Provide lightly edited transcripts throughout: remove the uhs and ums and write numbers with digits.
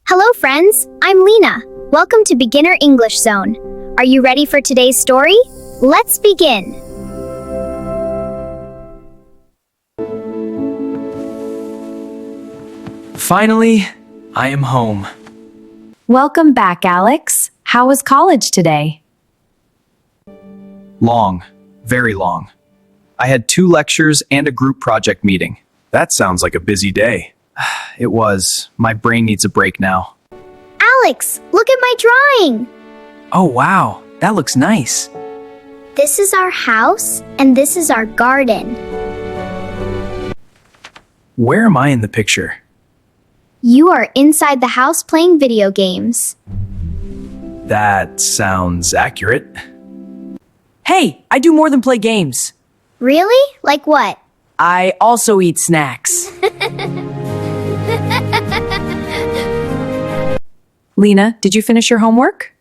Hello friends, I'm Lina. Welcome to Beginner English Zone. Are you ready for today's story? Let's begin. Finally, I am home. Welcome back, Alex. How was college today? Long, very long. I had 2 lectures and a group project meeting. That sounds like a busy day. It was. My brain needs a break now. Alex, look at my drawing. Oh wow, that looks nice. This is our house, and this is our garden. Where am I in the picture? You are inside the house playing video games. That sounds accurate. Hey, I do more than play games. Really? Like what? I also eat snacks. Lina, did you finish your homework?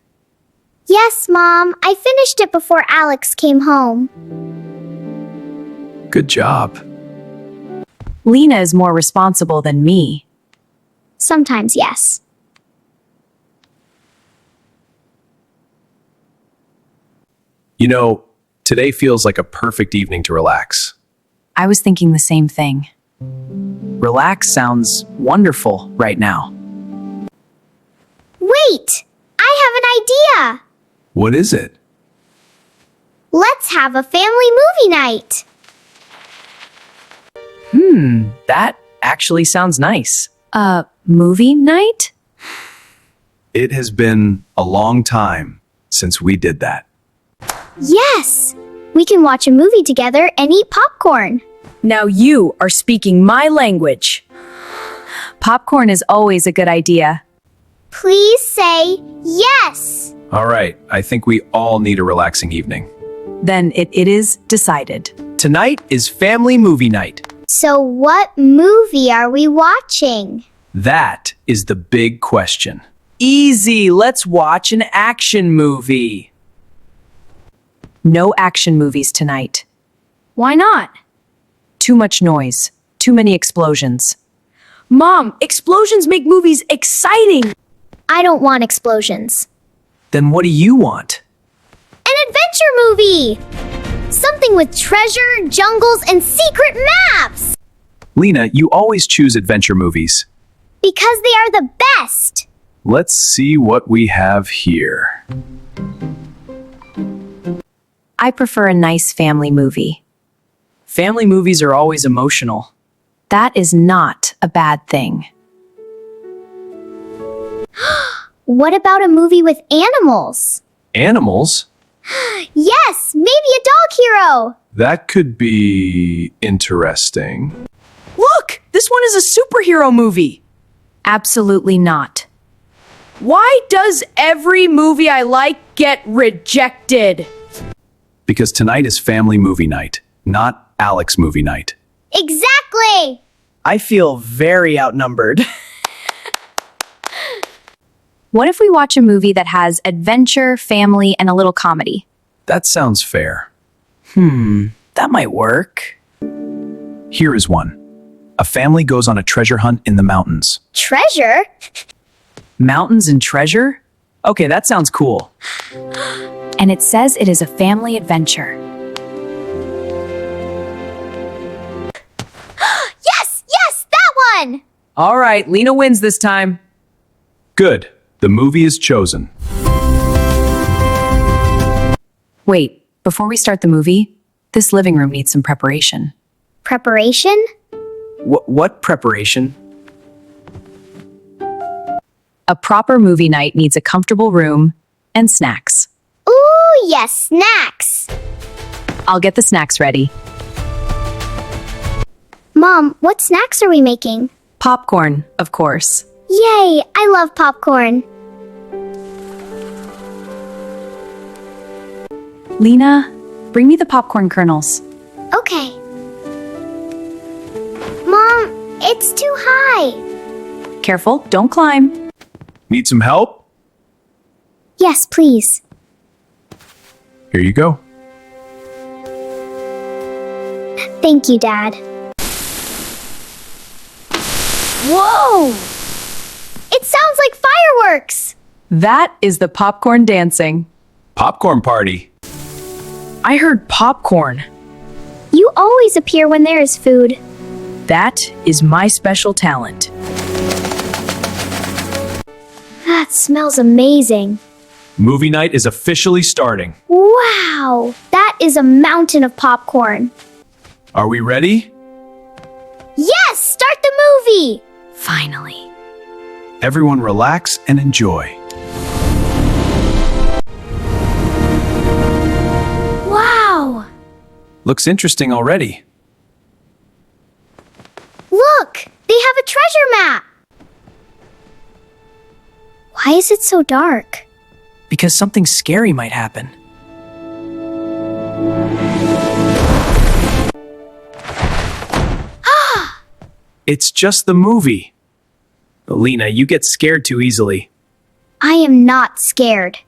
Yes, Mom. I finished it before Alex came home. Good job. Lina is more responsible than me. Sometimes, yes. You know, today feels like a perfect evening to relax. I was thinking the same thing. Relax sounds wonderful right now. Wait! I have an idea! What is it? Let's have a family movie night! That actually sounds nice. Movie night? It has been a long time since we did that. Yes! We can watch a movie together and eat popcorn. Now you are speaking my language. Popcorn is always a good idea. Please say yes! All right, I think we all need a relaxing evening. Then it is decided. Tonight is family movie night. So what movie are we watching? That is the big question. Easy, let's watch an action movie. No action movies tonight. Why not? Too much noise. Too many explosions. Mom, explosions make movies exciting. I don't want explosions. Then what do you want? An adventure movie! Something with treasure, jungles, and secret maps! Lina, you always choose adventure movies. Because they are the best! Let's see what we have here. I prefer a nice family movie. Family movies are always emotional. That is not a bad thing. What about a movie with animals? Animals? Yes, maybe a dog hero! That could be interesting. Look, this one is a superhero movie. Absolutely not. Why does every movie I like get rejected? Because tonight is family movie night, not Alex movie night. Exactly! I feel very outnumbered. What if we watch a movie that has adventure, family, and a little comedy? That sounds fair. That might work. Here is one. A family goes on a treasure hunt in the mountains. Treasure? Mountains and treasure? Okay, that sounds cool. And it says it is a family adventure. Yes, that one! All right, Lina wins this time. Good. The movie is chosen. Wait, before we start the movie, this living room needs some preparation. Preparation? What preparation? A proper movie night needs a comfortable room and snacks. Ooh, yes, snacks! I'll get the snacks ready. Mom, what snacks are we making? Popcorn, of course. Yay, I love popcorn. Lina, bring me the popcorn kernels. Okay. Mom, it's too high. Careful, don't climb. Need some help? Yes, please. Here you go. Thank you, Dad. Whoa! It sounds like fireworks! That is the popcorn dancing. Popcorn party. I heard popcorn. You always appear when there is food. That is my special talent. That smells amazing. Movie night is officially starting. Wow! That is a mountain of popcorn. Are we ready? Yes! Start the movie! Finally. Everyone relax and enjoy. Wow! Looks interesting already. Look! They have a treasure map! Why is it so dark? Because something scary might happen. It's just the movie. Lina, you get scared too easily. I am not scared.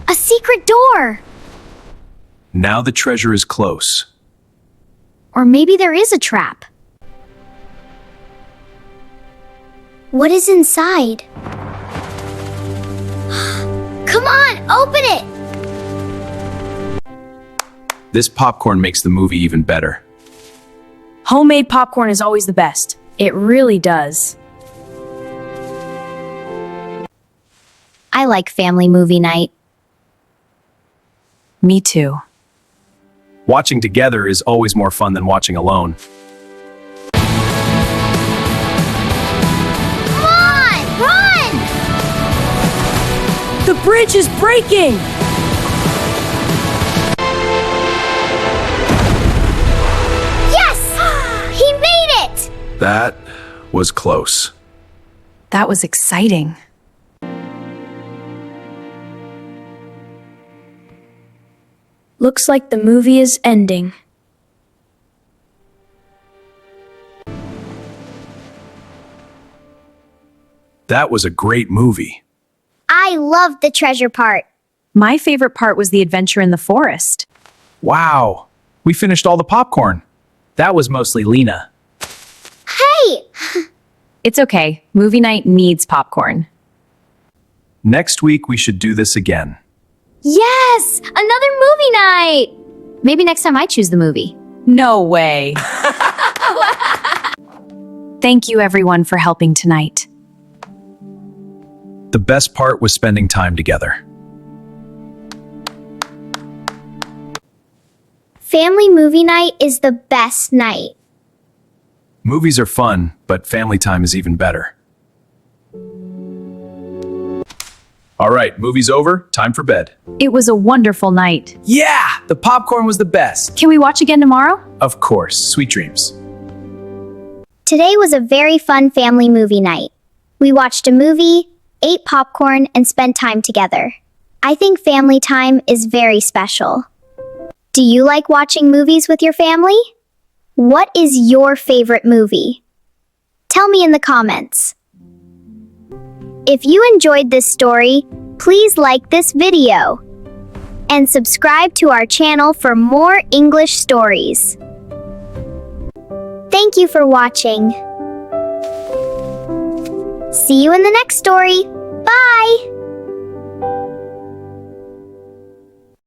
A secret door! Now the treasure is close. Or maybe there is a trap. What is inside? Come on, open it! This popcorn makes the movie even better. Homemade popcorn is always the best. It really does. I like family movie night. Me too. Watching together is always more fun than watching alone. Come on, run! The bridge is breaking! Yes! He made it! That was close. That was exciting. Looks like the movie is ending. That was a great movie. I loved the treasure part. My favorite part was the adventure in the forest. Wow, we finished all the popcorn. That was mostly Lina. Hey! It's okay. Movie night needs popcorn. Next week we should do this again. Yes! Another movie night! Maybe next time I choose the movie. No way. Thank you everyone for helping tonight. The best part was spending time together. Family movie night is the best night. Movies are fun, but family time is even better. All right, movie's over. Time for bed. It was a wonderful night. Yeah, the popcorn was the best. Can we watch again tomorrow? Of course, sweet dreams. Today was a very fun family movie night. We watched a movie, ate popcorn, and spent time together. I think family time is very special. Do you like watching movies with your family? What is your favorite movie? Tell me in the comments. If you enjoyed this story, please like this video and subscribe to our channel for more English stories. Thank you for watching. See you in the next story. Bye!